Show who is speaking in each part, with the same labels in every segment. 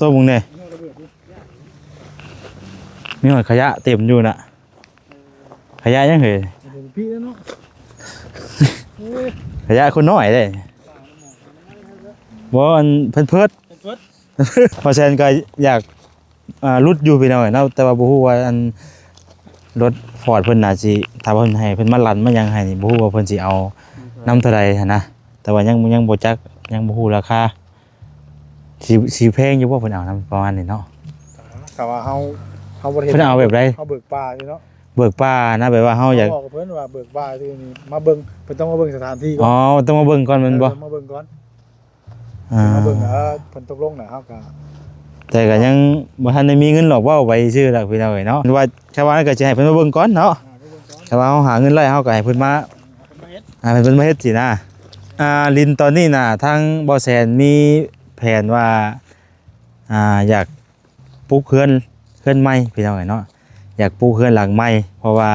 Speaker 1: ตัวมึงเนี่ยมีหอยขยะเต็มอยู่น่ะขยะยังเหรอพี่เนาะขยะคนน้อยเลยบ่อันเพิ่นเพิดพอแซนก็อยากรุดอยู่พี่น้อยเนาะแต่ว่าบ่ฮู้ว่าอันรถฟอร์ดเพิ่นน่าสิถ้าเพิ่นให้เพิ่นมาลั่นมายังให้นี่บ่ฮู้ว่าเพิ่นสิเอานำเท่าใดหั่นนะแต่ว่ายังบ่จักยังบ่ฮู้ราคาสิแพงอยู่บ่เพิ่นเอานำประมาณนี้เนาะ
Speaker 2: แต่ว่าเฮาบ่ได้เฮ็ด
Speaker 1: เพิ่นเอาแบบใด
Speaker 2: เฮาเบิกป่าอยู่เนาะ
Speaker 1: เบิกป่านะแบบว่าเฮาอยาก
Speaker 2: บอกกับเพิ่นว่าเบิกป่าที่นี่มาเบิ่งเพิ่นต้องมาเบิ่งสถานที่ก่อน
Speaker 1: อ๋อต้องมาเบิ่งก่อนแม่นบ่
Speaker 2: มาเบิ่งก่อน
Speaker 1: มา
Speaker 2: เบิ่งเพิ่นตกลงน่ะเฮาก็
Speaker 1: แต่ก็ยังบ่ทันได้มีเงินหรอกว่าไปซื้อหลักพี่น้องเนาะว่าชาวบ้านก็สิให้เพิ่นมาเบิ่งก่อนเนาะชาวบ้านเฮาหาเงินไล่เฮาก็ให้เพิ่นมาให้เพิ่นมาเฮ็ดสินะลินตอนนี้น่ะทางบ่แสนมีแผนว่าอยากปลูกเรือนใหม่พี่น้องเนาะอยากปลูกเรือนหลังใหม่เพราะว่า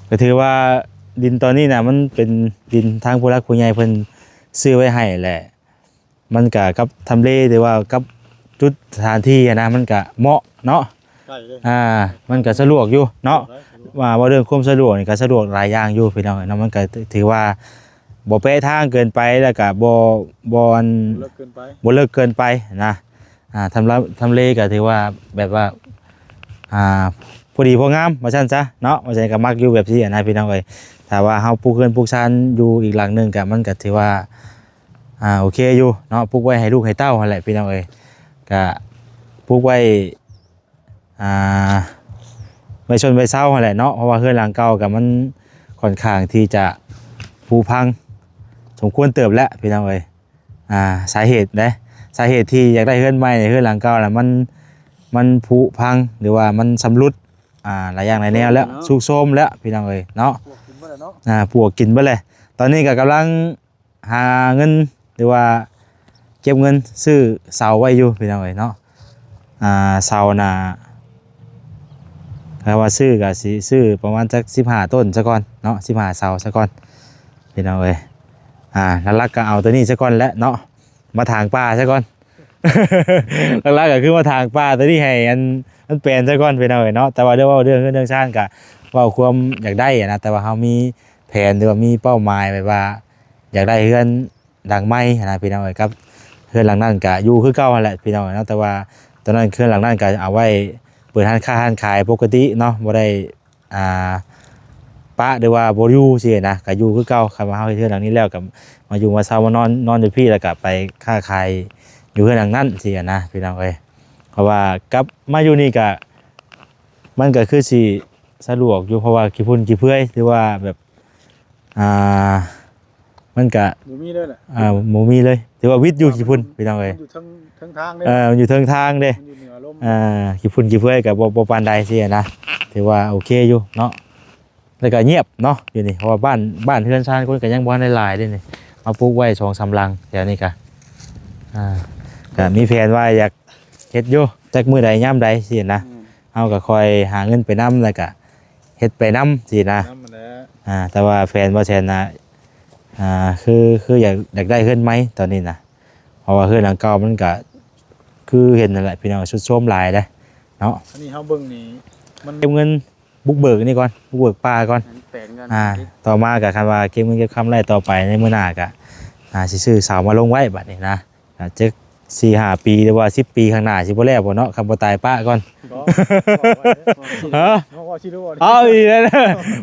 Speaker 1: ก็ถือว่าดินตอนนี้น่ะมันเป็นดินทางผู้รักผู้ใหญ่เพิ่นซื้อไว้ให้แหละมันก็กับทำเลหรือว่ากับจุดสถานที่นะมันก็เหมาะเนาะมันก็สะดวกอยู่เนาะว่าเรื่องความสะดวกนี่ก็สะดวกหลายอย่างอยู่พี่น้องเนาะมันก็ถือว่าบ่เป๊ะทางเกินไปแล้วก็บ่เลิกเกินไปนะทำเลก็ถือว่าแบบว่าพอดีพองามว่าซั่นซะเนาะว่าซั่นก็มักอยู่แบบนี้นะพี่น้องเอ้ยถ้าว่าเฮาปลูกเรือนปลูกชานอยู่อีกหลังนึงก็มันก็ถือว่าโอเคอยู่เนาะปลูกไว้ให้ลูกให้เต้านั่นแหละพี่น้องเอ้ยก็ปลูกไว้ไว้ชนไว้เศร้านั่นแหละเนาะเพราะว่าเรือนหลังเก่าก็มันค่อนข้างที่จะผุพังสมควรเติบแล้วพี่น้องเอ้ยสาเหตุที่อยากได้เรือนใหม่ในเรือนหลังเก่าน่ะมันผุพังหรือว่ามันสำรุดหลายอย่างหลายแนวแล้วสุกโทรมแล้วพี่น้องเอ้ยเนาะปลวกกินไปเลยตอนนี้ก็กำลังหาเงินหรือว่าเก็บเงินซื้อเสาไว้อยู่พี่น้องเอ้ยเนาะเสาน่ะถ้าว่าซื้อก็สิซื้อประมาณสัก15ต้นซะก่อนเนาะ15เสาซะก่อนพี่น้องเอ้ยหลักๆก็เอาตัวนี้ซะก่อนแล้วเนาะมาถางป่าซะก่อน หลักๆก็คือมาถางป่าตัวนี้ให้มันเป็นซะก่อนพี่น้องเอ้ยเนาะแต่ว่าเรื่องชาติก็ว่าความอยากได้นะแต่ว่าเฮามีแผนหรือว่ามีเป้าหมายแบบว่าอยากได้เรือนหลังใหม่นะพี่น้องเอ้ยครับเรือนหลังนั้นก็อยู่คือเก่านั่นแหละพี่น้องเนาะแต่ว่าตอนนั้นเรือนหลังนั้นก็เอาไว้เปิดร้านขายปกติเนาะบ่ได้ปะหรือว่าบ่อยู่สินะก็อยู่คือเก่าคันว่าเฮาเฮ็ดเรือนหลังนี้แล้วก็มาอยู่มาเช่ามานอนอยู่พี่แล้วก็ไปค้าขายอยู่เรือนหลังนั้นสินะพี่น้องเอ้ยเพราะว่ากลับมาอยู่นี่ก็มันก็คือสิสะดวกอยู่เพราะว่าขี้ฝุ่นขี้เพื่อยหรือว่าแบบมันก็บ่มีเลยแหละบ่มีเลยถือว่าวิทย์อยู่ขี้ฝุ่นพี่น้องเอ้ยอยู่ทั้งทางเด้มันอยู่ทั้งทางเด้มันอยู่เหนือลมขี้ฝุ่นขี้เพื่อยก็บ่ปานใดสินะถือว่าโอเคอยู่เนาะแล้วก็เงียบเนาะอยู่นี่เพราะว่าบ้านเรือนชานคนก็ยังบ่ได้หลายเด้นี่มาปลูกไว้2-3หลังแถวนี้ก็ก็มีแผนว่าอยากเฮ็ดอยู่จักมื้อใดยามใดสินะเฮาก็คอยหาเงินไปนำแล้วก็เฮ็ดไปนำสินะแต่ว่าแฟนบ่แซ่นนะคืออยากได้เรือนใหม่ตอนนี้นะเพราะว่าเรือนหลังเก่ามันก็คือเห็นนั่นแหละพี่น้องชุดโทรมหลายเด้เนาะอันนี้เฮาเบิ่งนี่มันเก็บเงินบุกเบิกนี่ก่อนบุกเบิกป่าก่อนต่อมาก็คันว่าเก็บเงินเก็บคำไรต่อไปในมื้อหน้าก็สิซื้อเสามาลงไว้บัดนี้นะจัก 4-5 ปีหรือว่า10 ปีข้างหน้าสิบ่แล้วบ่เนาะคันบ่ตายป้าก่อนฮะเอาอีกแล้ว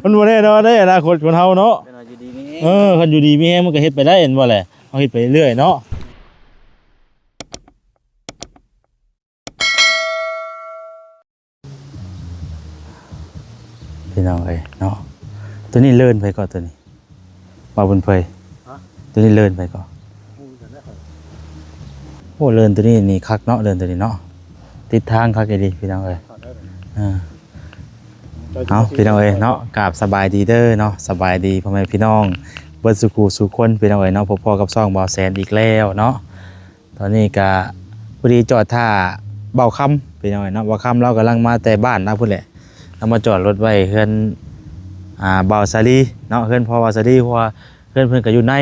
Speaker 1: มันบ่แน่นอนเด้อนาคตคนเฮาเนาะคันอยู่ดีมีแฮงมันก็เฮ็ดไปได้เห็นบ่แหละเฮาเฮ็ดไปเรื่อยเนาะพี่น้องเอ้ยเนาะตัวนี้เลื่อนไปก่อนตัวนี้บ่าวบุญเผยตัวนี้เลื่อนไปก่อนโอ้เลื่อนตัวนี้นี่คักเนาะเลื่อนตัวนี้เนาะติดทางคักดีพี่น้องเอ้ยเอาพี่น้องเอ้ยเนาะกราบสบายดีเด้อเนาะสบายดีพ่อแม่พี่น้องเบิดสุขสุขคนพี่น้องเอ้ยเนาะพบกับช่องบ่าวแสนอีกแล้วเนาะตอนนี้ก็พอดีจอดท่าเบาค่ำพี่น้องเอ้ยเนาะเบาค่ำเรากำลังมาแต่บ้านนะพุ่นแหละเรามาจอดรถไว้เฮือนบ่าวซาลีเนาะเฮือนพ่อบ่าวซาลีเพราะว่าเฮือนเพิ่นก็อยู่ใน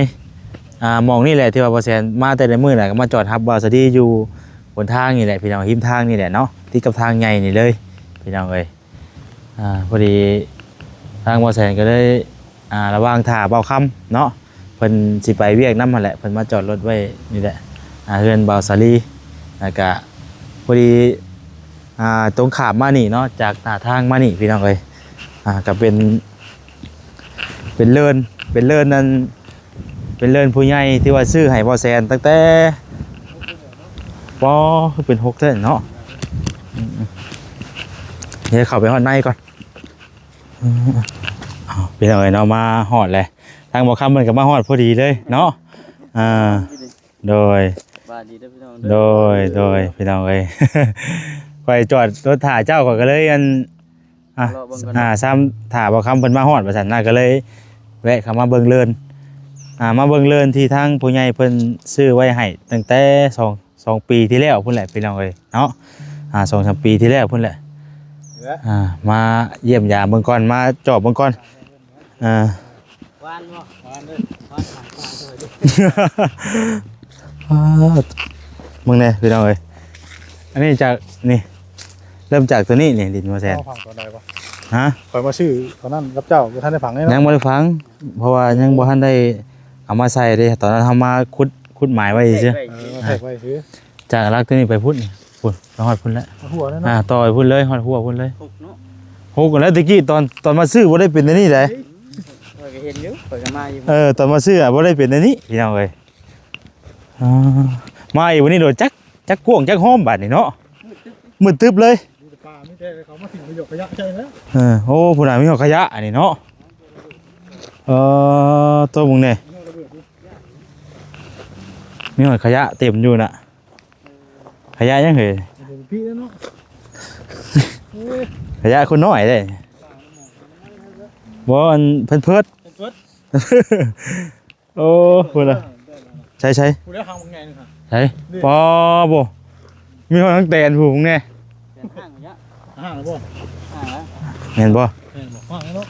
Speaker 1: มองนี่แหละที่ว่าบ่แซนมาแต่ในมื้อน่ะก็มาจอดรับบาวสดีอยู่บนทางนี่แหละพี่น้องหิมทางนี่แหละเนาะที่กับทางใหญ่นี่เลยพี่น้องเอ้ยพอดีทางบ่แซนก็เลยระหว่างท่าเบาค่ำเนาะเพิ่นสิไปเวียกนำหั่นแหละเพิ่นมาจอดรถไว้นี่แหละเฮือนบาวสาลีแล้วก็พอดีตรงข้ามมานี่เนาะจากหน้าทางมานี่พี่น้องเอ้ยก็เป็นเลินนั้นเป็นเลินผู้ใหญ่ที่ว่าซื้อให้บ่แซนตั้งแต่ปคือเป็น6เท่าเนาะเดี๋ยวเข้าไปฮอดในก่อนพี่น้องเอ้ยเนาะมาฮอดเลยทางบ่คำมันก็มาฮอดพอดีเลยเนาะโดยโดยพี่น้องเอ้ยไปจอดรถถ่าเจ้าก็เลยซ้ำถ่าบ่คำเพิ่นมาฮอดว่าซั่นน่ะก็เลยแวะเข้ามาเบิ่งเลินมาเบิ่งเลินที่ทางผู้ใหญ่เพิ่นซื้อไว้ให้ตั้งแต่2ปีที่แล้วพุ่นแหละพี่น้องเอ้ยเนาะ2-3 ปีที่แล้วพุ่นแหละมาเยี่ยมยามเบิ่งก่อนมาจอบเบิ่งก่อนวานบ่วานเด้อวานมึงแน่พี่น้องเอ้ยอันนี้จากนี่เริ่มจากตัวนี้นี่ดินมาแซน
Speaker 2: ฟังตอนใดบ่
Speaker 1: ฮะ
Speaker 2: ข่อยมาชื่อตอนนั้นกับเจ้าบ่ทันได้ฟังเลยเนาะ
Speaker 1: ยังบ่ได้ฟังเพราะว่ายังบ่ทันได้เอามาใส่เด้ตอนนั้นเฮามาขุดหมายไว้ซื่อ
Speaker 2: มาแทกไว้ซื่อ
Speaker 1: จากรักตัวนี้ไปพุ่นพุ่นไปฮอดพุ่นแล้ว
Speaker 2: หัวนั่นเนาะ
Speaker 1: ต่อไปพุ่นเลยฮอดหัวพุ่นเลย6เนาะ6แล้วตะกี้ตอนมาซื้อบ่ได้เป็นอันนี้เด้
Speaker 3: ข่อยก็เห็นอยู่ข่อยก็มาอยู่
Speaker 1: ตอนมาซื้อบ่ได้เป็นอันนี้พี่น้องเอ้ยมาอีกวันนี้โดนจักกวงจักหอมบาดนี่เนาะมืดตึ๊บเลย
Speaker 2: ป่าไม่ใช่เขามาทิ้งประโยชน์ขยะใช่แล้ว
Speaker 1: โอ้ผู้น่ะมีขยะอันนี้เนาะตัวมึงเนี่ยมีขยะเต็มอยู่น่ะขยะยังเหย
Speaker 2: พี่แล้วเนาะ
Speaker 1: ขยะคนน้อยเลยบ่อันเพิ่นโอ้พุ่นน่ะใช่
Speaker 2: ผู้ได้ทางมึงไงนึงค่ะ
Speaker 1: ใช่ปอบ่มีคนทั้งแตนผู้มึงเนี่ย
Speaker 2: ห่างบ่
Speaker 1: เห็นบ่
Speaker 2: ห่างเนาะ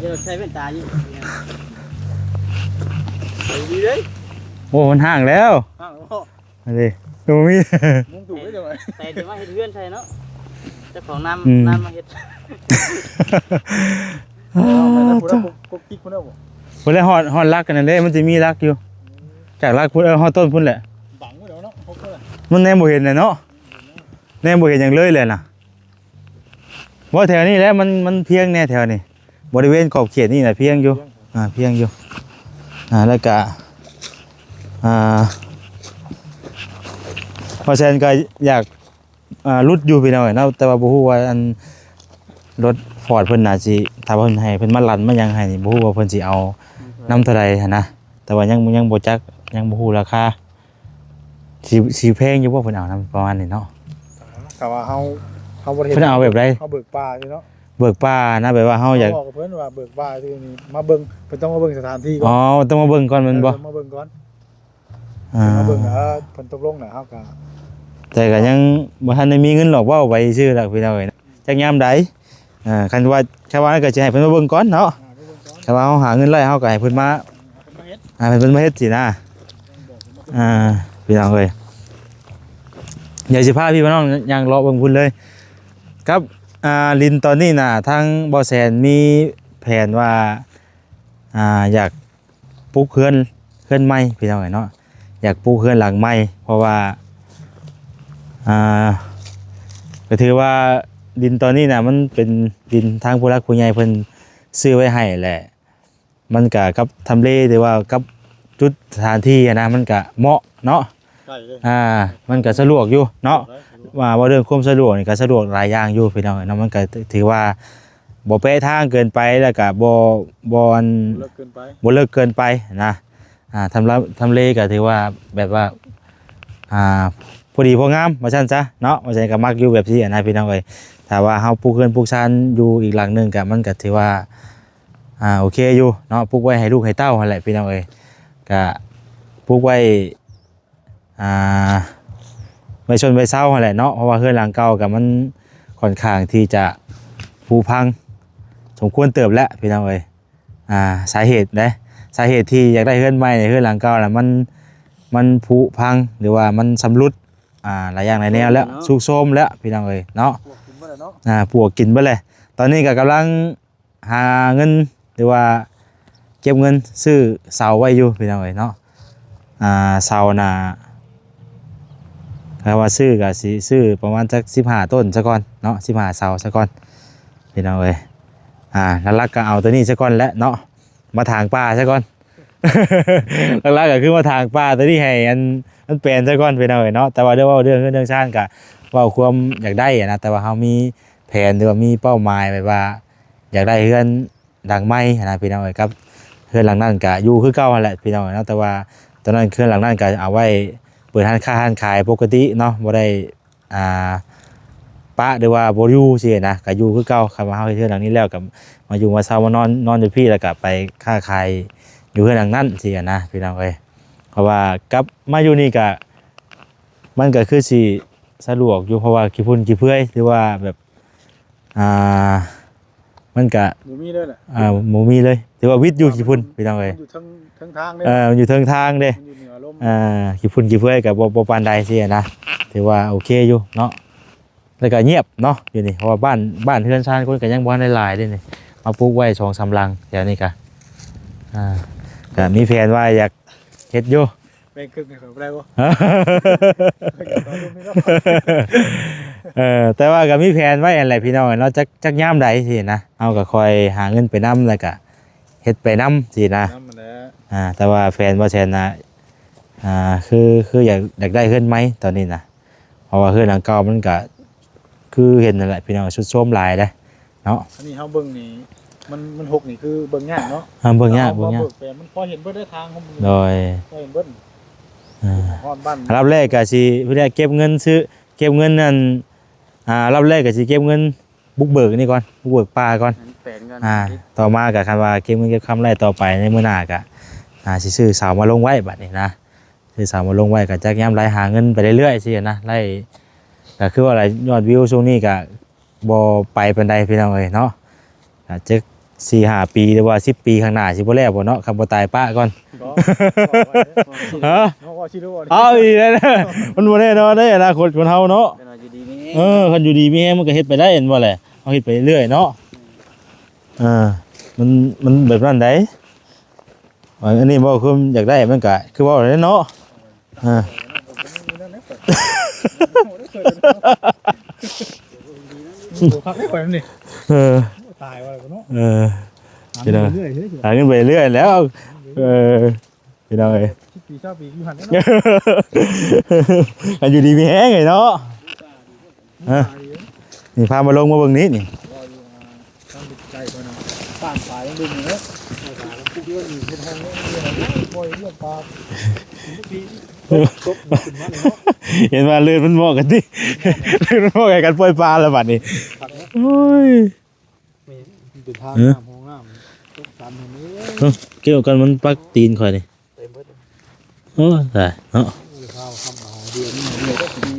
Speaker 3: เดี๋ยวใช้เป็นตาอยู่ดีเลย
Speaker 1: โอ้มันห่างแล้ว
Speaker 2: ห่างบ่
Speaker 1: อันนี้ดูมี
Speaker 2: มุงถูกได้จังได๋
Speaker 3: แต่จะมาเฮ็ดเฮือนใช่เนาะเจ้าของน้ำมาเฮ็ด
Speaker 2: ผู้ได้กุ๊กกิ๊กพุ่นแล้วบ่
Speaker 1: พุ่นแล้วฮอดรักกันนั่นแหละมันสิมีรักอยู่จากรักพุ่นฮอดต้นพุ่นแหละ
Speaker 2: บังไว้แล้วเนาะเขาก็
Speaker 1: มันแน่บ่เห็นน่ะเนาะแน่บ่เห็นหยังเลยแหละน่ะบ่แถวนี้แหละมันเพียงแน่แถวนี้บริเวณขอบเขตนี่น่ะเพียงอยู่เพียงอยู่แล้วก็พอแซนก็อยากรุดอยู่พี่น้องเนาะแต่ว่าบ่ฮู้ว่าอันรถฟอร์ดเพิ่นน่าสิถ้าเพิ่นให้เพิ่นมาลั่นมายังให้นี่บ่ฮู้ว่าเพิ่นสิเอานำเท่าใดหั่นนะแต่ว่ายังบ่จักยังบ่ฮู้ราคาสิแพงอยู่บ่เพิ่นเอานำประมาณนี้เนาะ
Speaker 2: แต่ว่าเฮาบ่ได้
Speaker 1: เพิ่นเอาแบบใด
Speaker 2: เฮาเบิกป่าอยู่เนาะ
Speaker 1: เบิกป่านะแบบว่าเฮาอยาก
Speaker 2: บอกกับเพิ่นว่าเบิกป่าที่นี่มาเบิ่งเพิ่นต้องมาเบิ่งสถานที่ก่อน
Speaker 1: ต้องมาเบิ่งก่อนแม่นบ่
Speaker 2: มาเบิ่งก่อนมาเบิ่งเพิ่นตกลงน่ะเฮาก็
Speaker 1: แต่ก็ยังบ่ทันได้มีเงินหรอกว่าไว้ชื่อหลักพี่น้องเอ้ยจักยามใดคันว่าชาวบ้านก็สิให้เพิ่นมาเบิ่งก่อนเนาะถ้าว่าเฮาหาเงินไล่เฮาก็ให้เพิ่นมาเพิ่นมาเฮ็ดสินะพี่น้องเอ้ยเดี๋ยวสิพาพี่น้องย่างเลาะเบิ่งพุ่นเลยครับลินตอนนี้น่ะทางบ่แซนมีแผนว่าอยากปลูกเรือนใหม่พี่น้องเอ้ยเนาะอยากปลูกเรือนหลังใหม่เพราะว่าก็ถือว่าดินตอนนี้น่ะมันเป็นดินทางผู้รักผู้ใหญ่เพิ่นซื้อไว้ให้แหละมันก็กับทำเลหรือว่ากับจุดสถานที่นะมันก็เหมาะเนาะมันก็สะดวกอยู่เนาะว่าเรื่องความสะดวกนี่ก็สะดวกหลายอย่างอยู่พี่น้องเนาะมันก็ถือว่าบ่เป๊ะทางเกินไปแล้วก็บ่เลิกเกินไปนะทำเลก็ถือว่าแบบว่าพอดีพองามว่าซั่นซะเนาะว่าซั่นก็มักอยู่แบบนี้นะพี่น้องเอ้ยถ้าว่าเฮาปลูกเรือนปลูกชานอยู่อีกหลังนึงก็มันก็ถือว่าโอเคอยู่เนาะปลูกไว้ให้ลูกให้เต้านั่นแหละพี่น้องเอ้ยก็ปลูกไว้ไว้ชนไว้เศร้านั่นแหละเนาะเพราะว่าเรือนหลังเก่าก็มันค่อนข้างที่จะผุพังสมควรเติบแล้วพี่น้องเอ้ยสาเหตุ าเหตุที่อยากได้เฮือนใหม่เนี่ยเฮือนหลังเก่าน่ะมันผุพังหรือว่ามันสำรุดหลายอย่างหลายแนวแล้วสุกโทรมแล้วพี่น้องเอ้ยเนาะ
Speaker 2: พวกกินบ่ได้เนาะ
Speaker 1: ปวกกินไปเลยตอนนี้ก็กำลังหาเงินหรือว่าเก็บเงินซื้อเสาไว้อยู่พี่น้องเอ้ยเนาะเสาน่ะถ้าว่าซื้อก็สิซื้อประมาณสัก15ต้นซะก่อนเนาะ15เสาซะก่อนพี่น้องเอ้ยแล้วลักก็เอาตัวนี้ซะก่อนแล้วเนาะมาถางป่าซะก่อน ลักๆก็คือมาถางป่าตัวนี้ให้มันแปลนซะก่อนพี่น้องเอ้ยเนาะแต่ว่าเรื่องชาติก็เว้าความอยากได้นะแต่ว่าเฮามีแผนหรือว่ามีเป้าหมายไว้ว่าอยากได้เฮือนหลังใหม่นะพี่น้องเอ้ยครับเฮือนหลังนั้นก็อยู่คือเก่านั่นแหละพี่น้องเอ้ยเนาะแต่ว่าตอนนั้นเฮือนหลังนั้นก็เอาไว้เปิดร้านขายปกติเนาะบ่ได้ปะหรือว่าบ่อยู่สินะก็อยู่คือเก่าครับว่าเฮาเฮ็ดเฮือนหลังนี้แล้วก็มาอยู่มาเช่ามานอนอยู่พี่แล้วก็ไปค้าขายอยู่เฮือนหลังนั้นสินะพี่น้องเอ้ยเพราะว่ากลับมาอยู่นี่ก็มันก็คือสิสะดวกอยู่เพราะว่าขี้ฝุ่นขี้เพื้อยหรือว่าแบบมันก็
Speaker 2: หมูมีเลยแหละ
Speaker 1: หมูมีเลยถือว่าวิทย์อยู่ขี้ฝุ่นพี่น้องเอ้ย
Speaker 2: มันอยู่ทั้งทางเลย
Speaker 1: มันอยู่เทิงทางเด้
Speaker 2: มันอยู่เหนือลม
Speaker 1: ขี้ฝุ่นขี้เพื้อยกับบ่ปานใดสินะถือว่าโอเคอยู่เนาะแล้วก็เงียบเนาะอยู่นี่เพราะว่าบ้านเฮือนชานคนก็ยังบ่ได้หลายเด้นี่มาปลูกไว้2-3หลังเดี๋ยวนี้ก็ก็มีแผนว่าอยากเฮ็ดอยู่
Speaker 2: แบ่งครึ่งให้เขาได้บ่
Speaker 1: แต่ว่าก็มีแผนไว้อะไรพี่น้องเนาะจักยามใดสินะเอาก็คอยหาเงินไปนํแล้วก็เฮ็ดไปนํสินะ
Speaker 2: น้ำมันแหละ
Speaker 1: แต่ว่าแฟนบ่แซนนะคืออยากได้เฮือนไหมตอนนี้นะเพราะว่าเฮือนหลังเก่ามันก็คือเห็นนั่นแหละพี่น้องชุดโทรมหลายเด้เนาะ
Speaker 2: อันนี้เฮาเบิ่งนี่มันหกนี่คือเบิ่งยากเนาะ
Speaker 1: เบิ่งยาก
Speaker 2: เบิ่งแปลมันพอเห็นเบิดได้ทางของมัน
Speaker 1: โดย
Speaker 2: พอเห็นเบิดฮอดบ้าน
Speaker 1: รับแรกก็สิเพิ่นเก็บเงินนั่นรับแรกก็สิเก็บเงินบุกเบิกนี่ก่อนบุกเบิกป่าก่อน
Speaker 3: แปลนกัน
Speaker 1: ต่อมาก็คันว่าเก็บเงินเก็บคำไรต่อไปในมื้อหน้าก็สิซื้อเสามาลงไว้บัดนี้นะซื้อเสามาลงไว้ก็จักยามไรหาเงินไปเรื่อยๆสินะไล่ก็คือว่าอะไรยอดวิวช่วงนี้ก็บ่ไปปานใดพี่น้องเอ้ยเนาะก็จัก4-5 ปีหรือว่า10 ปีข้างหน้าสิบ่แล้วบ่เนาะคำบ่ตายป้าก่อนฮะ
Speaker 2: เนาะว่าสิรู้ว่า
Speaker 1: เอาอีกแล้วนะมันบ่แน่นอนได้อนาคตคนเฮาเนาะ
Speaker 3: เป็นว่าอยู่ดีนี่
Speaker 1: คันอยู่ดีมีแฮงมันก็เฮ็ดไปได้เห็นบ่แหละเฮาเฮ็ดไปเรื่อยๆเนาะมันแบบนั้นได้อันนี้บ่คืออยากได้มันก็คือว่าได้เนาะ
Speaker 2: คักได้ไปนั่นนี่
Speaker 1: เออ
Speaker 2: ตายว่าเนาะ
Speaker 1: พี่น้อง
Speaker 2: เรื่อยๆ
Speaker 1: หาเงินไปเรื่อยแล้วพี่น้องเอ้ย
Speaker 2: 10 ปี20ปีอยู่หั่นเนาะ
Speaker 1: อันอยู่ดีมีแฮงไงเนาะนี่พามาลงมาเบิ่งนี้นี่
Speaker 2: ทางใจก่อนนะบ้านตายยังดึงอยู่เนาะผู้ที่ว่าอยู่เป็นห้องนี้บ่อยเรื่องปลาปีตบขึ้นมาเลยเนาะ
Speaker 1: เห็นว่าเลือดมันเหมาะกันดิเลือดมันเหมาะกันปล่อยปลาแล้วบัดนี้โอ้ย
Speaker 2: เป็นทางน้ำห้องน้ำตกตามนี้
Speaker 1: เกี่ยวกันมันปักตีนข่อยนี่
Speaker 2: เต็มเบิด
Speaker 1: โอ้ยตายเนาะ
Speaker 2: ข้าวคำเอาเดือนนี้ก็สิมี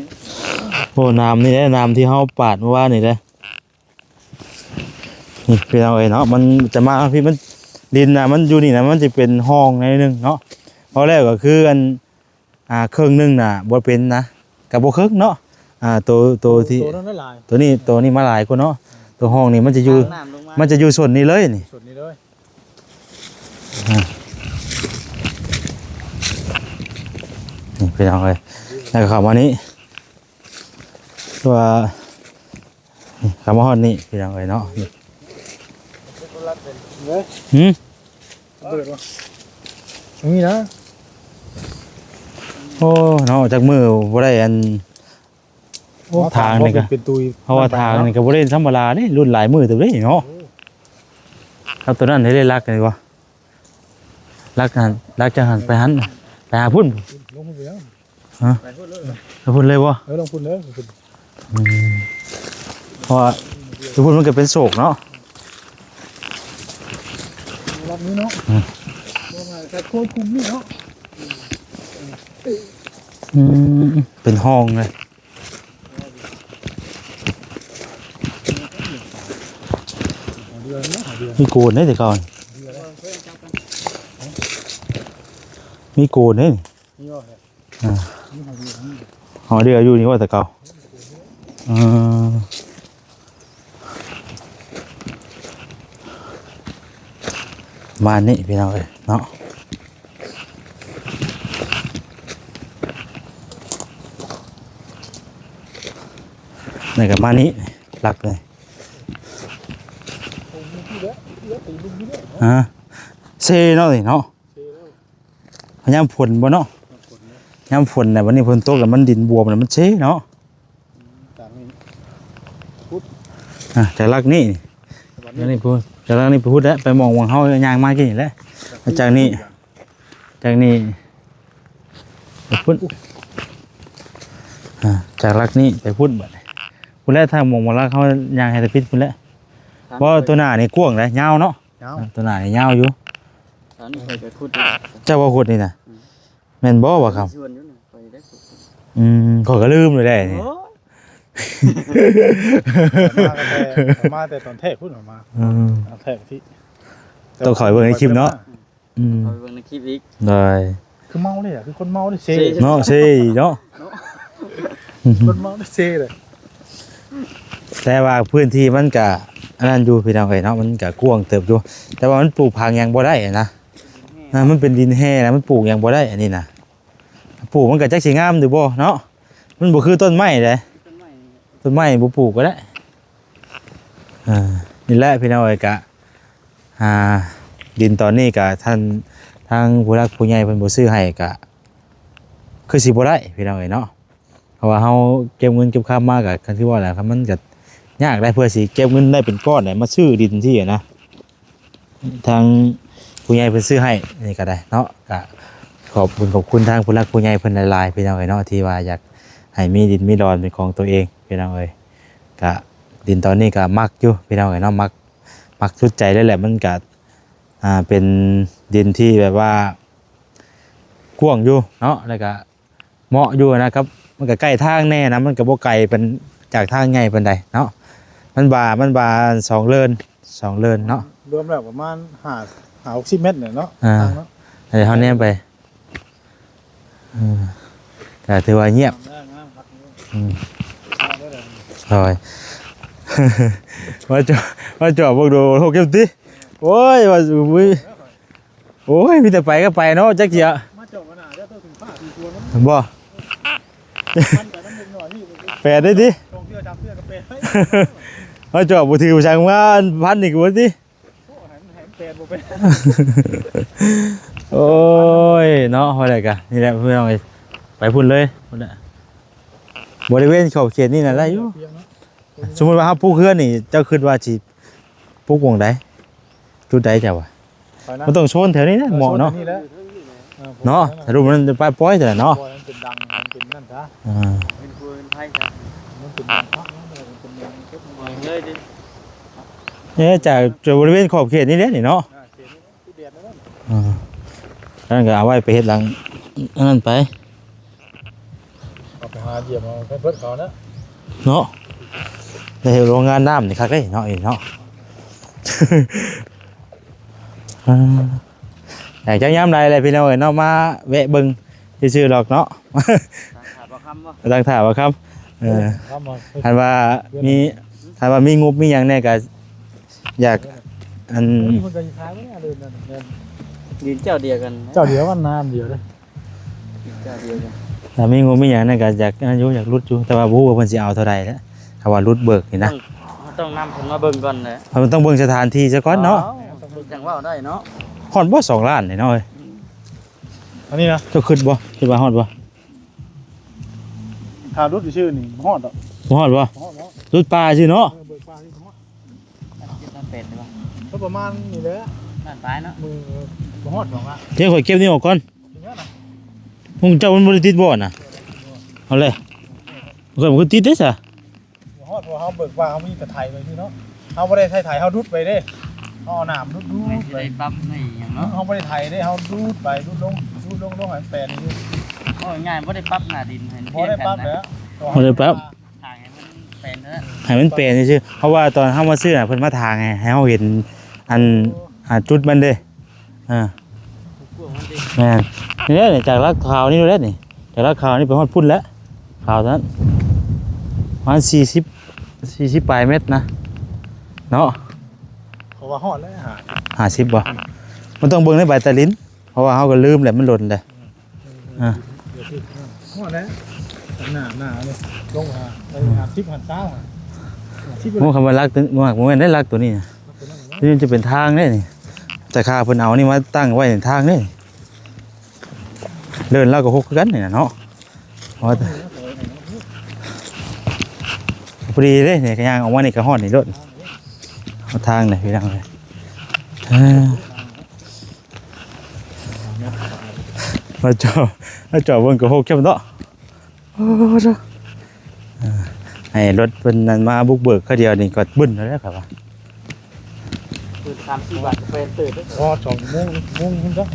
Speaker 1: โอ้น้ำนี่แหละน้ำที่เฮาปาดเมื่อวานนี่แหละนี่พี่น้องเอ้ยเนาะมันจะมาพี่มันดินน่ะมันอยู่นี่นะมันจะเป็นห้องในนึงเนาะเพราะแรกก็คืออันครึ่งนึงน่ะบ่เป็นนะก็บ่ครึ่งเนาะตัวที่
Speaker 2: ตัวนั้นได้หลาย
Speaker 1: ตัวนี้มาหลายคนเนาะตัวห้องนี่มันจะอยู่
Speaker 3: น้ำลงมา
Speaker 1: มันจะอยู่ส่วนนี้เลยนี่
Speaker 2: ส่วนนี้เลย
Speaker 1: นี่พี่น้องเลยแล้วก็เข้ามานี้ตัวนี่เข้ามาฮอดนี่พี่น้องเลยเนาะนี่
Speaker 2: เลย
Speaker 1: หืม
Speaker 2: เปิดวะนี่นะ
Speaker 1: โอ้เนาะจากมือบ่ได้อันโอ้ทางนี่ก็
Speaker 2: เป็นตุย
Speaker 1: เพราะว่าทางนี่ก็บ่ได้ธรรมดาเด้รุ่นหลายมือตัวเด้เนาะเอาตัวนั้นให้ได้รักกันดีกว่ารักจะหันไปหันไปหาพุ่น
Speaker 2: ลงพุ่นไปแล้ว
Speaker 3: ไปพูดเลย
Speaker 1: หาพุ่นเลยบ่
Speaker 2: ลงพุ่นเลย
Speaker 1: เพราะว่าพุ่นมันก็เป็นโศกเนาะ
Speaker 2: รับนี้เนาะลงมาแต่โค้งคุมนี่เนาะ
Speaker 1: เป็นห้องเลยมีโกนได้แต่ก่อน มีโกนเด้นี่
Speaker 2: นี่ว่าเลย
Speaker 1: อ่า
Speaker 2: นี่ของดีนี่
Speaker 1: อ๋อเดี๋ยวอยู่นี่ว่าแต่เก่ามานี่พี่น้องเอ้ยเนาะนี่กับมานี้หลักเลย
Speaker 2: ตรงนี้ที่เด้อตีลุงนี่เด้อ
Speaker 1: เซเนาะนี่เนาะ
Speaker 2: เซ่แล้ว
Speaker 1: พยายามฝนบ่เนาะ
Speaker 2: ฝนเนี่ย
Speaker 1: ยามฝนน่ะวันนี้ฝนตกแล้วมันดินบวมแล้วมันเซเนาะ
Speaker 2: ต่างนี่
Speaker 1: จากลักนี่
Speaker 2: วัน
Speaker 1: จาก
Speaker 2: นี้
Speaker 1: นี่พูดจากลักนี่พูดแล้วไปมองวังเฮายางมากี่นี่แหละจากนี่ไปพุ่นจากลักนี่ไปพุ่นบัดพุ่นแล้วถ้ามองวังลักเขายางให้ตะพิษพุ่นแล้วเพราะตัวหน้านี่กว้างเลยยาวเนาะ
Speaker 2: เงา
Speaker 1: ตัวหน้านี่ยาวอยู่
Speaker 3: ตอนนี้เคยไปขุด
Speaker 1: เจ้าว่าขุดนี่น่ะแม่นบ่วะครับ
Speaker 3: ชวนอยู่น่ะไปได้ขุด
Speaker 1: ข้อยก็ลืมเลยได้นี่
Speaker 3: โอ้ย
Speaker 2: มาแต่ตอนแทกพูดออกมาแทกที่
Speaker 1: ต้องคอยเบิ่งในคลิปเนาะ
Speaker 3: เอาไปเบิ่งในคลิปอีก
Speaker 1: ได้
Speaker 2: คือเมาเลยอ่ะคือคนเมาเลยเซ่
Speaker 1: เนาะเซเนาะ
Speaker 2: คนเมาเลยเซ่เลย
Speaker 1: แต่ว่าพื้นที่มันก็อันนั้นอยู่พี่น้องเอ้ยเนาะมันก็กว้างเติบอยู่แต่ว่ามันปลูกผักหยังบ่ได้นะมันเป็นดินแห้นะมันปลูกหยังบ่ได้อันนี้นะปลูกมันก็จักสิงามหรือบ่เนาะมันบ่คือต้นไม้เด้
Speaker 3: ต้นไม้นี่
Speaker 1: ต้นไม้บ่ปลูกก็ได้นี่แหละพี่น้องเอ้ยก็ดินตอนนี้ก็ท่านทางผู้รักผู้ใหญ่เพิ่นบ่ซื้อให้ก็คือสิบ่ได้พี่น้องเอ้ยเนาะเพราะว่าเฮาเก็บเงินเก็บคำมาก็คันที่ว่าแหละครับมันก็ยากได้เพื่อสิเก็บเงินได้เป็นก้อนได้มาซื้อดินที่นะทางผู้ใหญ่เพิ่นซื้อให้นี่ก็ได้เนาะก็ขอบคุณทางผู้รักผู้ใหญ่เพิ่นหลายๆพี่น้องเอ้ยเนาะที่ว่าอยากให้มีดินมีดอนเป็นของตัวเองพี่น้องเอ้ยก็ดินตอนนี้ก็มักอยู่พี่น้องเอ้ยเนาะมักสุดใจเลยแหละมันก็เป็นดินที่แบบว่ากว้างอยู่เนาะแล้วก็เหมาะอยู่นะครับมันก็ใกล้ทางแน่นะมันก็บ่ไกลเป็นจากทางใหญ่ปานใดเนาะมันบา2เลินเนาะ
Speaker 2: รวมแล้วประมาณ60 เมตรเนี่ยเนาะทางเนาะ
Speaker 1: เดี๋ยวเฮาแนมไปก็ถือว่าเงียบโอ้ย มาจอดพวกดูโหเก็บติโอ้ยว่าอุ้ยโอ้ยมีแต่ไปก็ไปเนาะจักเจีย
Speaker 2: มาเจาะมาหน้าเดี๋ยวต้องถึงผ้าถึงตัวนั้น
Speaker 1: บ่
Speaker 2: มันแต่น้ำมึงหน่อยนี่
Speaker 1: แปดได้ดิ
Speaker 2: ตรงเสื้อจำเสื้อกับเปรย์
Speaker 1: มาจอดบ่ถือช่างว่าพันอีกว่าติ
Speaker 2: โอ้แหมเปรย์บ่เป็น
Speaker 1: โอ้ยเนาะว่าได้กะนี่แหละเพื่อนเอาไปพุ่นเลยพุ่นน่ะบริเวณขอบเขตนี่น่ะได้อยู่สมมุติว่าเฮาปลูกเฮือนนี่เจ้าคิดว่าสิปลูกวงใดจุดใดเจ้าวะมันต้องโซนแถวนี้นะเหมาะเนาะเนาะถ้ารูปมันไปปล่อยแต่เนาะ
Speaker 2: มันเป็นดังมันเป็นนั่นซะ
Speaker 3: เป็นครัวเป็นไผ่จ้ะ
Speaker 2: มันเป็นดังพักมันเป็นดังเก็บ
Speaker 3: บ่เลยดิ
Speaker 1: เนี่ยจากบริเวณขอบเขตนี่แหละนี่เนาะ
Speaker 2: เขียนที่เดียดนั่น
Speaker 1: นั่นก็เอาไว้ไปเฮ็ดหลังอันนั้นไป
Speaker 2: เอาไปหาเหยียบเอาไปเพิ่นเขานะ
Speaker 1: เนาะในโรงงานน้ำนี่คักเด้เนาะอีเนาะ อยากจะย้ำใดอะไรพี่น้องเอ้ยเนาะมาแวะเบิ่งซื่อๆหรอกเนาะ
Speaker 3: ถามว่าคำบ่
Speaker 1: ตั้งถามว่าครับท่านว่ามีงบมีหยังแน่ก็อยากอัน
Speaker 2: นี่มันจะขายไม่ได้เลยนั่น
Speaker 3: ดินเจ้าเดียวกันนะ
Speaker 2: เจ้าเดียวมันน้ำเดียวเลย
Speaker 3: ดินเจ้าเดียวกัน
Speaker 1: ถ้ามีงบมีหยังแน่ก็อยากอายุอยากรุดอยู่แต่ว่าบ่ฮู้ว่าเพิ่นสิเอาเท่าใดแล้วถ้าว่ารุดเบิกนี่นะ
Speaker 3: ต้องนำผมมาเบิ่งก่อนแหละ
Speaker 1: มันต้องเบิ่งสถานที่ซะก่อนเนาะ
Speaker 3: จังว่าได้เนาะ
Speaker 1: ฮอดบ่2ล้านนี่เนาะเอ้ย
Speaker 2: อันนี้นะ
Speaker 1: เจ้าคิดบ่คิดว่าฮอดบ่
Speaker 2: ทารถชื่อนี่ฮอดอ่ะ
Speaker 1: บ่ฮอดบ่
Speaker 2: ฮอดเนาะ
Speaker 1: รุดป่าซื่อเนาะ
Speaker 2: เบิกฟ้านี่ฮอด
Speaker 3: นั่นเป็ดใช่ป่ะ
Speaker 2: ก็ประมาณนี่แหละ
Speaker 3: นั่นปลายเนาะ
Speaker 2: มือฮอดสองอ่ะ
Speaker 1: เดี๋ยวข่อยเก็บนี่ออกก่อน
Speaker 2: อย่างเงี้ยนะ
Speaker 1: มึงเจ้ามันบ่ได้ติดบ่น่ะเอาเลยข่อยบ่คือติดเด้ซะ
Speaker 2: ฮอดพอเฮาเบิกฟ้าเฮามีแต่ไถไปที่เนาะเฮาบ่ได้ไถเฮาดุดไปเด้เฮาเอาน้ำดุด
Speaker 3: ไม่
Speaker 2: ไป
Speaker 3: ได้ปั๊บนี่อย่างเนาะ
Speaker 2: เฮาบ่ได้ไถเด้เฮาดูดไปดูดลงให้แปลนนี่
Speaker 3: โอ้ยง่ายบ่ได้ปั๊บหน้าดินให้
Speaker 2: พอได้ปั๊บแล้ว
Speaker 1: บ่ได้ปั๊บ
Speaker 3: ทางให้มันเป็นเด้อ
Speaker 1: ให้มันเป็นซื่อๆเพราะว่าตอนเฮามาซื้อน่ะเพิ่นมาทางไงให้เฮาเห็นอันจุดมันเด้
Speaker 3: กลัวมันดิ
Speaker 1: แม่น นี่แหละนี่จากลาดข่าวนี่ดูแล้วนี่จากลาดข่าวนี่ไปฮอดพุ่นแล้วข่าวนั้นประมาณ40ปลายเมตรนะเนาะ
Speaker 2: เขาว่าฮอดแล้ว
Speaker 1: 50บ่มันต้องเบิ่งในใบตะลิ้นเพราะว่าเฮาก็ลืมแหละมันหล่นเลย
Speaker 2: ฮอดแล้วหน้าเลยลงไปหา10หันเต้า
Speaker 1: หมูคำว่ารักตัวหมูแม่นได้รักตัวนี้นะนี่มันจะเป็นทางนี่นี่แต่ข้าเพิ่นเอานี่มาตั้งไว้ในทางนี่เดินแล้วก็ฮกกันนี่นะเนาะว่าแต่พอดีเลยนี่ก็ย่างออกมานี่ก็ฮอดนี่รถเอาทางนี่พี่น้องเลยมาจอเบิ่งก็ฮกแค่บ่เนาะโอ้โหให้รถเป็นนั้นมาบุกเบิกเขาเดียวนี่ก็บึ้นแล้วครับว่า
Speaker 3: คือ30 บาทเป็นตื่น
Speaker 2: พอ2 โมงคุณจ้ะ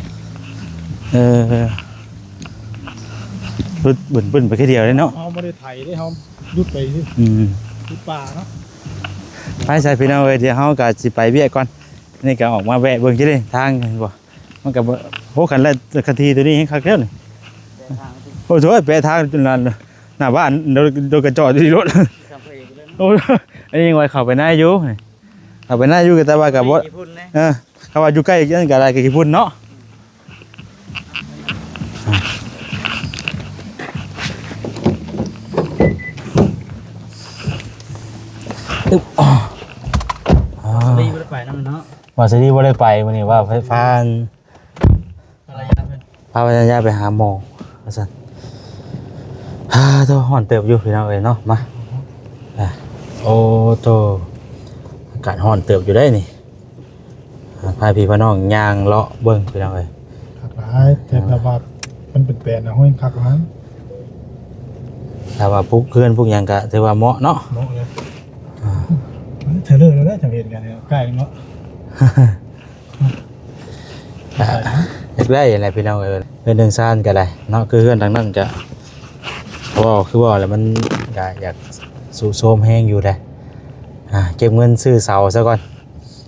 Speaker 1: รถบึ้นไปแค่เดียวเลยเนาะ
Speaker 2: เฮาบ่ได้ไถได้เฮายุดไปสิยุดป่าเนาะ
Speaker 1: ไปใส่พี่น้องเอ้ยเดี๋ยวเฮาก็สิไปเวียก่อนนี่ก็ออกมาแวะเบิ่งจิเด้ทางเห็นบ่มันก็โหคันละคันทีตัวนี้ให้คักแล้วนี่โอ้โหไปทางจนนั้นหน้าบ้านโดนกระจอดอยู่ที่รถโอ้อันนี้ยังไว้เข้าไปหน้าอยู่เข้าไปหน้าอยู่แต่ว่าก็บ่เขาว่าอยู่ใกล้กันก็ได้กี่พุ่นเนาะ
Speaker 3: รีบไปนำเนาะ
Speaker 1: ว่าสิบ่ได้ไปมื้อนี้ว่าพาภรรยาไปหาหมอว่าซั่นโตฮ้อนเติบอยู่พี่น้องเอ้ยเนาะมาโอ้โตอากาศฮ้อนเติบอยู่ได้นี่พาพี่พี่น้องย่างเลาะเบิ่งพี่น้องเอ้ย
Speaker 2: คักหลายแต่ละบาทมันเป็นแปลนนะห้อยคักหลาย
Speaker 1: ถ้าว่าปุ๊กเพื่อนพวกหยังก็ถือว่าเหมาะเนาะ
Speaker 2: เหมาะเลยเธอเลิกแล้วได้จังเห็นกันใกล้เนาะ
Speaker 1: ได้อะไรพี่น้องเอ้ยเป็นหนึ่งซ่านก็ได้เนาะคือเพื่อนทางนั้นก็คือว่าแล้วมันก็อยากสูโซมแห้งอยู่ได้เก็บเงินซื้อเสาซะก่อน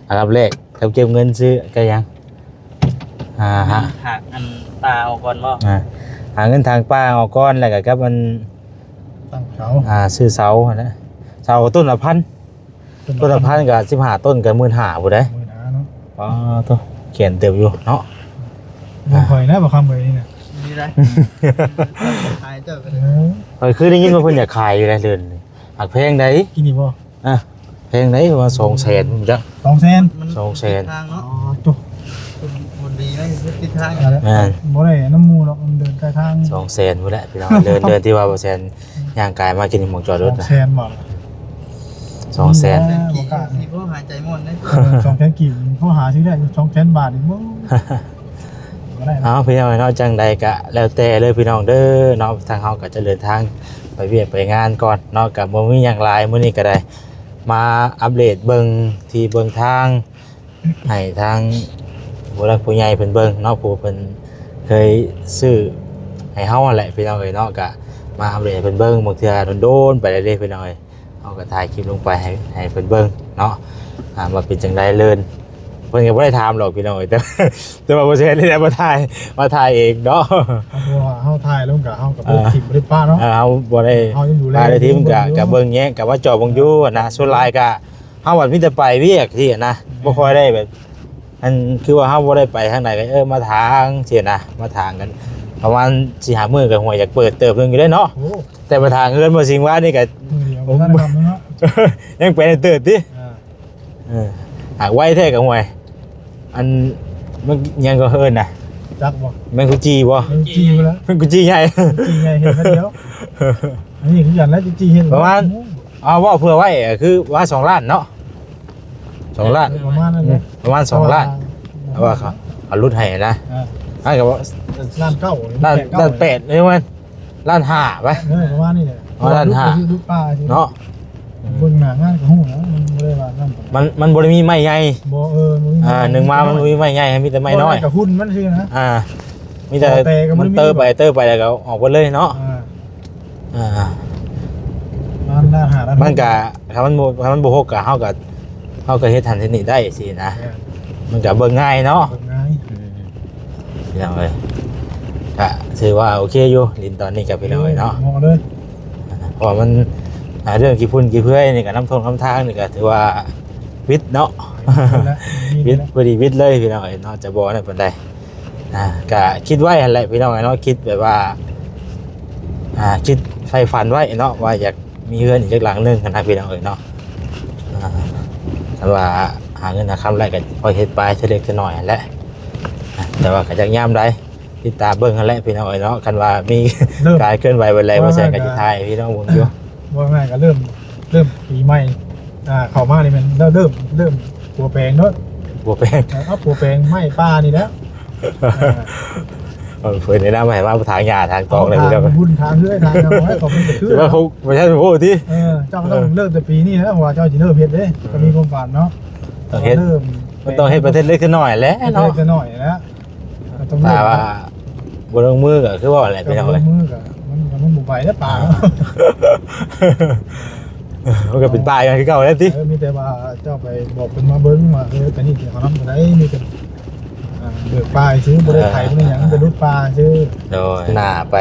Speaker 1: อันดับแรกเก็บเงินซื้อก็ยัง
Speaker 3: หาอันตาออกก่อนบ่
Speaker 1: หาเงินทางป้าออกก่อนแล้วก็มัน
Speaker 2: ตั้งเสา
Speaker 1: ซื้อเสานะเสาต้นละ1,000ต้นละ1,000ก็15ต้นก็15,000บ่ได้
Speaker 2: เนาะ
Speaker 1: อ๋อตัวเขียนเต็มอยู่เนาะ
Speaker 2: บ่ค่อยนะบ่คำไปนี่น่ะ
Speaker 3: นี่ได้ขายเจ้ากัน
Speaker 1: คือได้ยินว่าเพิ่นอยากขายอยู่แล้วเดือนหักแพงได้
Speaker 2: กินนี่บ่
Speaker 1: แพงได้ประมาณ200,000จัง
Speaker 2: 200,000
Speaker 1: 200,000
Speaker 3: ทางเนาะ
Speaker 2: ตุ๊
Speaker 3: คนดีได้ติดทาง
Speaker 2: บ่ได้น้ำมูหรอกมันเดินใกล้ทาง
Speaker 1: 200,000พุ่นแหละพี่น้องเดินที่ว่าบ่แซนย่างกายมากินหม่องจอดรถน่ะ
Speaker 2: 200,000บ่
Speaker 1: 200,000
Speaker 3: กี่พวกหายใจม่วนเด้
Speaker 2: 200,000กี่พอหาซื้อได้200,000 บาทอีกบ่
Speaker 1: พี่น้องเนาะจังใดก็แล้วแต่เลยพี่น้องเด้อเนาะทางเฮาก็จะเดินทางไปเวียกไปงานก่อนเนาะก็บ่มีหยังหลายมื้อนี้ก็ได้มาอัปเดตเบิ่งที่เบิ่งทางให้ทางผู้หลักผู้ใหญ่เพิ่นเบิ่งเนาะผู้เพิ่นเคยซื้อให้เฮาแหละพี่น้องเอ้ยเนาะก็มาอัปเดตเพิ่นเบิ่งบางเทื่อโดนๆไปเรื่อยๆพี่น้องเอ้ยเฮาก็ถ่ายคลิปลงไปให้เพิ่นเบิ่งเนาะว่าเป็นจังไดเลินเพิ่นก็บ่ได้ถามหรอกพี่น้องเอ้ยแต่ว่าบ่ใช่ได้มาถ่ายเองเนาะ
Speaker 2: เฮาถ่ายลงก็เฮาก็บ่ทิ่มบ่ได้ป้าเนาะ
Speaker 1: เฮาบ่ได้ป้าได้ทิ่มก็เบิ่งแยงก็ว่าจอเบิ่งอยู่นะส่วนหลายก็เฮาว่ามีแต่ไปเวียกที่นะบ่ค่อยได้แบบอันคือว่าเฮาบ่ได้ไปทางไหนก็มาทางสินะมาทางกันประมาณ 4-5 มื้อก็ห่วยอยากเปิดเติบนึงอยู่ได้เนาะแต่มาทางเฮือนบ่สิงว่านี่ก็ยังไปเติบติหากไว้แท้ก็ห่วยอันมันยังก็เฮินน่ะ
Speaker 2: จักบ่
Speaker 1: แม่งกุจีบ่
Speaker 2: แม่งจีบ่แล้ว
Speaker 1: แม่งกุจีใหญ่
Speaker 2: จีใหญ่เห็นเดียวอันนี้คือกันแล้วจีเห็น
Speaker 1: ประมาณว่าเผื่อไว้คือว่า2 ล้านเนาะ2 ล้าน
Speaker 2: ประมาณนั้นเลย
Speaker 1: ประมาณ2 ล้านว่าเขารุดให้นะก็ว่า
Speaker 2: ล้าน
Speaker 1: 8นี่มันล้าน5ป่ะ
Speaker 2: ประมาณนี้แหละ
Speaker 1: ล้าน5
Speaker 2: เนาะเบิ่งหน้างานก็ฮู้นะมันบ่ได้ว่านั่น
Speaker 1: มันบ่ได้มีไม้ใหญ่
Speaker 2: บ่
Speaker 1: หนึ่งมามันมีไม้ใหญ่มีแต่ไม้น้อย
Speaker 2: ก็หุ้นมันซื่อนะ
Speaker 1: มีแต่มันเตอร์ไปแล้วก็ออกไปเลยเนาะมันก็ถ้ามันบ่ฮกก็เฮาก็เฮ็ดทันทีนี้ได้สินะมันก็เบิ่งง่ายเนาะ
Speaker 2: เบิ่งง่าย
Speaker 1: พี่น้องเอ้ย ก็ถือว่าโอเคอยู่ดินตอนนี้ก็พี่น้องเนาะ
Speaker 2: เหมาะเลย
Speaker 1: เพราะมันเรื่องกี่พุ่นกี่เพื่อยนี่ก็น้ำท่วมน้ำทางนี่ก็ถือว่าวิทย์เนาะ วิทย์พอดีวิทย์เลยพี่น้องเนาะจะบอกนั่นเป็นไดก็คิดไว้หั่นแหละพี่น้องเนาะคิดแบบว่าคิดไฟฝันไว้เนาะว่าอยากมีเงินอีกสักหลังนึงนะพี่น้องเนาะแต่ว่าหาเงินหาคำไรก็พอเฮ็ดไปเท่าเล็กเท่าน้อยหั่นแหละแต่ว่าก็จักยามได้ติดตามเบิ่งหั่นแหละพี่น้องเนาะคันว่ามีการเคลื่อนไหวอะไรบ่ใช่ก็สิถ่ายพี่น้องเบิ่งอยู่
Speaker 2: ว่าง่ายก็เริ่มปีใหม่เข้ามานี่มันเริ่มปัวแปลงเนาะ
Speaker 1: บัวแป้ง
Speaker 2: เอาปัวแปลงไม้ป้านี่แล้ว
Speaker 1: เพิ่นแนะนำให้มาทางหญ้าทางตองเลยพี่น้อง
Speaker 2: บุญทางเรื่อยทางเอาไว้ขอบคุณจะคือ
Speaker 1: แต่ว่าเขาไม่ใช่โอ้ที่
Speaker 2: เจ้าก็ต้องเริ่มแต่ปีนี้นะว่าเจ้าจะเริ่มเฮ็ดเด้ก็มีความฝันเนาะ
Speaker 1: ต้องเฮ็ด
Speaker 2: เริ่ม
Speaker 1: มันต้องเฮ็ดประเทศเล็กขึ้นหน่อยแหล้ว
Speaker 2: เฮ็ด
Speaker 1: เนาะ
Speaker 2: จะหน่อยนะต้อง
Speaker 1: แต่ว่าบนลงมือก็คือว่าอะไรพี่น้อง
Speaker 2: เล
Speaker 1: เลย ย
Speaker 2: มือก็มันบุกไปแล้วป่าเนาะ
Speaker 1: มันก็เป็นป่าอย่างที่เก่าแล้วที่
Speaker 2: มีแต่ว่าเจ้าไปบอกเป็นมาเบิ้งว่าแต่นี่เขาทำอะไรมีแต่เดือดปลาซื้อบริไทยไม่อย่างเป็นรูปปลาซื้อ
Speaker 1: โดยหน้าไป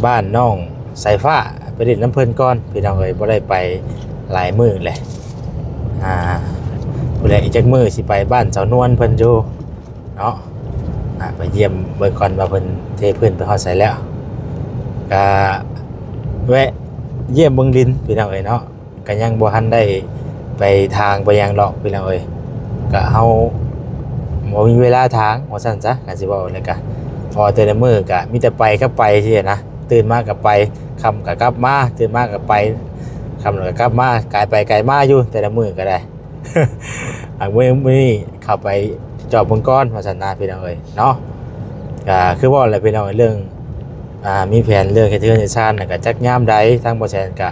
Speaker 1: บ้านน้องสายฟ้าไปเล่นน้ำเพลินก้อนพี่น้องเลยบ่ได้ไปหลายมื้อเลยผู้ใดอีกจักมื้อสิไปบ้านสาวนวลเพิ่นอยู่เนาะไปเยี่ยมเบิ่งก่อนว่าเพิ่นเทพื้นไปฮอดไสแล้วก็แวะเยี่ยมเบิ่งดินพี่น้องเอ้ยเนาะก็ยังบ่ทันได้ไปทางไปยังหรอกพี่น้องเอ้ยก็เฮาบ่มีเวลาทางว่าซั่นซะก็สิเว้าเลยก็พอแต่ละมื้อก็มีแต่ไปก็ไปซี่นะตื่นมาก็ไปค่ำก็กลับมาตื่นมาก็ไปค่ำแล้วก็กลับมากายไปกายมาอยู่แต่ละมื้อก็ได้ มื้อนี้เข้าไปจอบเบิ่งก่อนว่าซั่นนะพี่น้องเอ้ยเนาะก็คือเว้าแหละพี่น้องเรื่องมีแผนเรื่องเฮ็ดเรือนเฮ็ดชานน่ะก็จักยามใดทางบ่แซนก็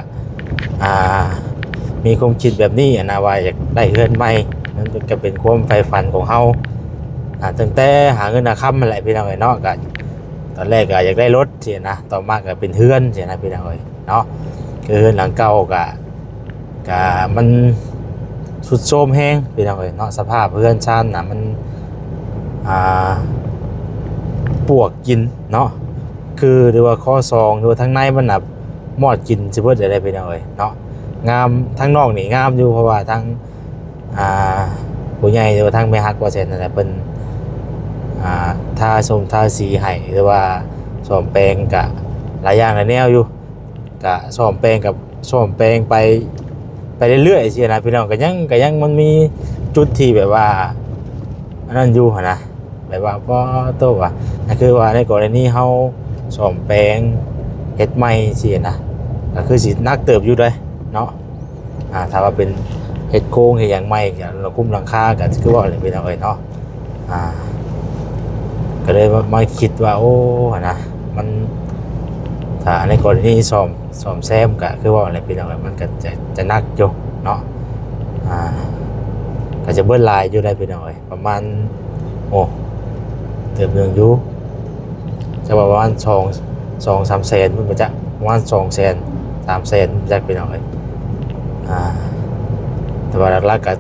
Speaker 1: มีความคิดแบบนี้นะว่าอยากได้เรือนใหม่มันก็เป็นความใฝ่ฝันของเฮาตั้งแต่หาเงินหาค่ำนั่นแหละพี่น้องเอ้ยเนาะก็ตอนแรกก็อยากได้รถสินะต่อมาก็เป็นเรือนสินะพี่น้องเอ้ยเนาะคือเรือนหลังเก่าก็มันสุดโทรมแฮงพี่น้องเอ้ยเนาะสภาพเรือนชานน่ะมันปวกกินเนาะคือหรือว่าข้อซองหรือว่าทั้งในมันน่ะมอดกินสิเบิดได้พี่น้องเอ้ยเนาะงามทั้งนอกนี่งามอยู่เพราะว่าทั้งผู้ใหญ่หรือว่าทั้งแม่ฮักว่าเช่นนั่นแหละเพิ่นทาชมทาสีให้หรือว่าซ่อมแปลงกะหลายอย่างหลายแนวอยู่กะซ่อมแปลงกับซ่อมแปลงไปเรื่อยๆสินะพี่น้องก็ยังมันมีจุดที่แบบว่าอันนั้นอยู่หั่นนะแบบว่าบ่โตว่านั่นคือว่าในกรณีเฮาซ่อมแปลงเฮ็ดใหม่สินะก็คือสินักเติบอยู่เด้เนาะถ้าว่าเป็นเฮ็ดโครงเฮ็ดหยังใหม่เราคุมหลังคาก็คือว่าอะไรพี่น้องเอ้ยเนาะก็เลยมาคิดว่าโอ้นะมันถ้าในกรณีซ่อมแซมก็คือว่าอะไรพี่น้องเอ้ยมันก็จะนักอยู่เนาะก็จะเบิ้ลลายอยู่ได้พี่น้องเอ้ยประมาณเติบนึงอยู่จะว่าประมาณ2-3 แสนมันบ่จักประมาณ2 แสน3 แสนจักพี่น้องเอ้ยแต่ว่าหลักๆก็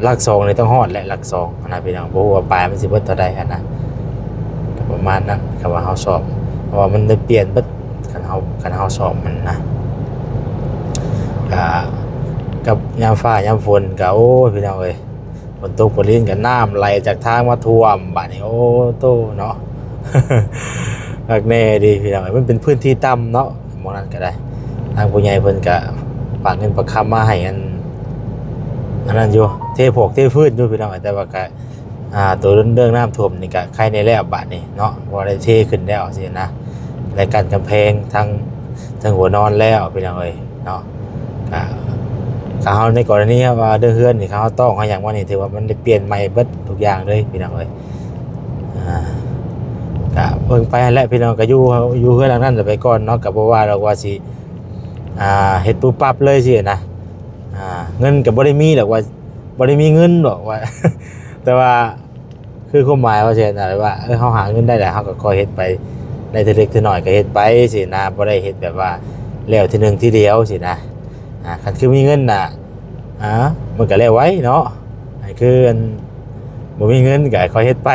Speaker 1: หลัก2นี่ต้องฮอดแหละหลัก2นะพี่น้องบ่ฮู้ว่าปลายมันสิเบิดเท่าใดนะก็ประมาณนั้นก็ว่าเฮาสอบเพราะว่ามันได้เปลี่ยนเบิดคันเฮาสอบมันนะกับยามฟ้ายามฝนก็โอ้พี่น้องเอ้ยฝนตกฝนลิ้นก็น้ำไหลจากทางมาท่วมบัดนี้โอ้โตเนาะ คักแน่ดีพี่น้องเอ้ยมันเป็นพื้นที่ต่ำเนาะหม้องนั้นก็ได้ทางผู้ใหญ่เพิ่นก็ฝากเงินประคำมาให้อันนั้นอยู่เทพื้นอยู่พี่น้องแต่ว่าก็ตัวเรื่องน้ำท่วมนี่ก็ใครในแล้วบัดนี้เนาะบ่ได้เทขึ้นแล้วสินะรายการกำแพงทั้งหัวนอนแล้วพี่น้องเอ้ยเนาะก็เฮาในกรณีว่าเรื่องเฮือนนี่เขาต้องเฮาอย่างว่านี่ถือว่ามันได้เปลี่ยนใหม่เบิดทุกอย่างเลยพี่น้องเอ้ยก็เพิ่งไปแล้วพี่น้องก็อยู่เฮือนหลังนั้นไปก่อนเนาะก็บ่ว่าเราว่าสิเฮ็ดปุ๊บปั๊บเลยสินะเงินก็บ่ได้มีหรอกว่าบ่ได้มีเงินหรอกว่า แต่ว่าคือความหมายว่าเช่นอะไรว่าเฮาหาเงินได้แล้วเฮาก็ค่อยเฮ็ดไปได้ทีเล็กทีน้อยก็เฮ็ดไปสินะบ่ได้เฮ็ดแบบว่าแล้วทีนึงทีเดียวสินะคันคือมีเงินน่ะมันก็แล้วไว้เนาะคือ บ่มีเงินก็ค่อยเฮ็ดไป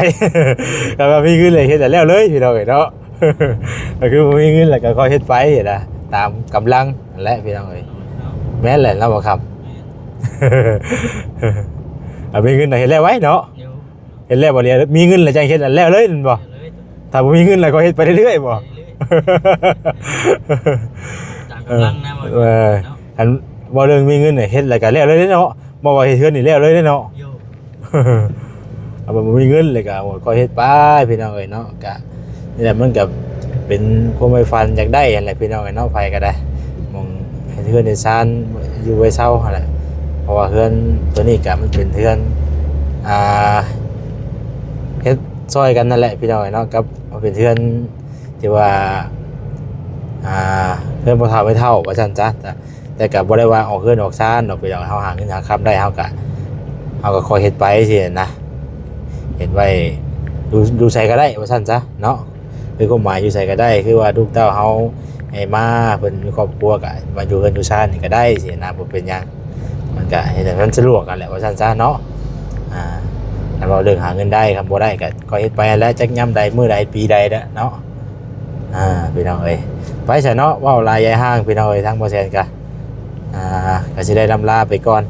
Speaker 1: ก็ว่ามีเงินเลยเฮ็ดแล้วเลยพี่น้องเอ้ยเนาะ ก็คือบ่มีเงินแล้วก็ค่อยเฮ็ดไปนะตามกำลังนั่นแหละพี่น้องเอ้ยแม่นแหละเนาะบ่ครับ เอามีเงินน่ะเฮ็ดแล้วไว้เนาะ
Speaker 3: เดี๋ยว
Speaker 1: เฮ็ดแล้วบ่เรียมีเงินแล้วจังเฮ็ดอันแล้วเลยนั่นบ่
Speaker 3: เลย
Speaker 1: ถ้าบ่มีเงินแล้วก็เฮ็ดไปเรื่อยๆบ่
Speaker 3: ตามกำลังนะบ่
Speaker 1: อันบ่เรื่องมีเงินน่ะเฮ็ดแล้วก็แล้วเลยเนาะบ่ว่าเฮ็ดเฮือนนี่แล้วเลยเนาะ
Speaker 3: โย
Speaker 1: เอาบ่มีเงินเลยก็ก็เฮ็ดไปพี่น้องเอ้ยเนาะก็นี่แหละมันก็เป็นความใฝ่ฝันอยากได้นั่นแหละพี่น้องเอ้ยเนาะไผก็ได้มองให้เฮือนในซานอยู่ไว้เซาหั่นแหละเพราะว่าเฮือนตัวนี้ก็มันเป็นเฮือนอ่าเฮ็ดซอยกันนั่นแหละพี่น้องเอ้ยเนาะกับมันเป็นเฮือนที่ว่าเฮือนบ่เฒ่าไม่เท่าว่าซั่นจ้ะแต่ก็บ่ได้ว่าออกเฮือนออกซานดอกพี่น้องเฮาหาเงินหาคำได้เฮาก็คอยเฮ็ดไปสินะเฮ็ดไว้ดูใส่ก็ได้ว่าซั่นซะเนาะคือความหมายอยู่ใส่ก็ได้คือว่าลูกเต้าเฮาให้มาเพิ่นมีครอบครัวก็มาอยู่กันอยู่ชาตินี่ก็ได้สินะบ่เป็นหยังมันก็เฮ็ดให้มันสะดวกกันแหละว่าซั่นซะเนาะถ้าเราเรื่องหาเงินได้ครับบ่ได้ก็เฮ็ดไปแล้วจักยามใดมื้อใดปีใดเด้อเนาะพี่น้องเอ้ยไปซะเนาะเว้าหลายยายห้างพี่น้องเอ้ยทางบ่แซ่นก็ก็สิได้ลำลาไปก่อน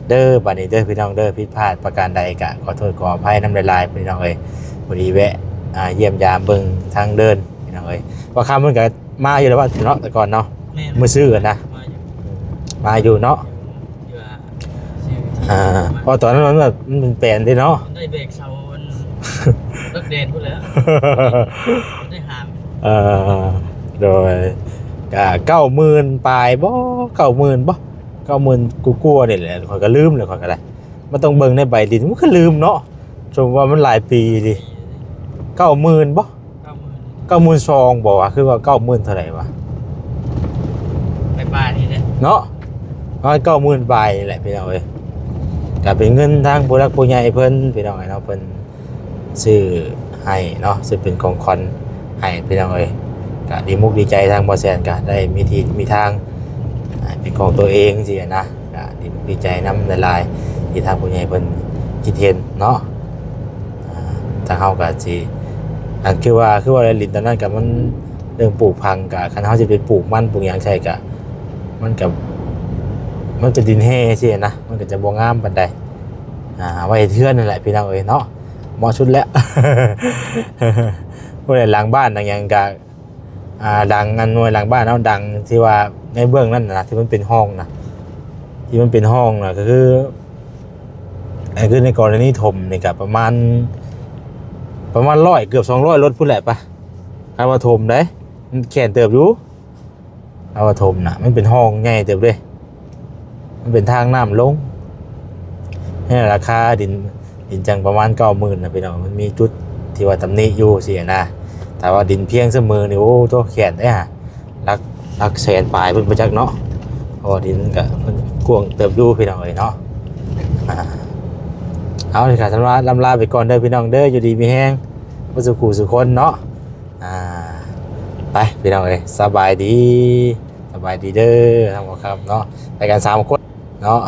Speaker 1: เด้อบัดนี้เด้อพี่น้องเด้อผิดพลาดประการใดก็ขอโทษขออภัยนำหลายๆพี่น้องเอ้ยพอดีแวะเยี่ยมยามเบิ่งทางเดินพี่น้องเอ้ยว่าคำมันก็มาอยู่แล้วว่าเนาะแต่ก่อนเนาะมื้อซื้อกันนะมาอยู่เนาะเพราะตอนนั้นมันแบบมันเป็นแปลนดิเนาะ
Speaker 3: ได้เบรกเสามันรถเด่นพูดแล้วได้หาม
Speaker 1: โดยก็90,000ปลายบ่90,000บ่90,000กูกลัวนี่แหละข่อยก็ลืมเลยข่อยก็ได้มันต้องเบิ่งในใบดินมันก็ลืมเนาะชมว่ามันหลายปีดิ90,000บ่92,000บ่วะคือว่า90,000เท่าไหร่วะ
Speaker 3: ไปบ้านนี่เนี่ย
Speaker 1: เนาะ90,000ปลายนี่แหละพี่น้องเอ้ยก็เป็นเงินทางผู้รักผู้ใหญ่เพิ่นพี่น้องเอ้ยเนาะเพิ่นซื้อให้เนาะซื้อเป็นของขวัญให้พี่น้องเอ้ยก็ดีมุกดีใจทางบ่แซนก็ได้มีที่มีทางเป็นของตัวเองสินะก็ดีมุกดีใจนำหลายๆที่ทางผู้ใหญ่เพิ่นคิดเห็นเนาะทางเฮาก็สิอันคือว่าลิ้นตอนนั้นก็มันเรื่องปลูกพังก็คันเฮาสิไปปลูกมันปลูกหยังใช่ก็มันก็มันจะดินแห้สินะมันก็จะบ่งามปานใดไว้เทื่อนนั่นแหละพี่น้องเอ้ยเนาะเหมาะชุดแล้ว ผู้ใดหลังบ้านดังหยังก็ดังอันหน่วยหลังบ้านเนาะดังที่ว่าในเบื้องนั่นนะที่มันเป็นห้องนะที่มันเป็นห้องนะก็คือในกรณีถมนี่ก็ประมาณ100เกือบ200รถพุ่นแหละปะถ้าว่าถมได้มันแขนเติบอยู่ถ้าว่าถมน่ะมันเป็นห้องใหญ่เติบเด้มันเป็นทางน้ำลงนี่ราคาดินจังประมาณ90,000นะพี่น้องมันมีจุดที่ว่าตำหนิอยู่สินะแต่ว่าดินเพียงเสมอนี่โอ้ตัวแขนได้ลักแสนปลายเพิ่นประจักเนาะเพราะดินก็มันกว้างเติบอยู่พี่น้องเอ้ยเนาะเอาเลยค่ะสำหรับลำลาไปก่อนเด้อพี่น้องเด้ออยู่ดีมีแห้งบ่สุขสุขคนเนาะไปพี่น้องเอ้ยสบายดีเด้อทั้งหมดครับเนาะไปกัน3คนเนาะ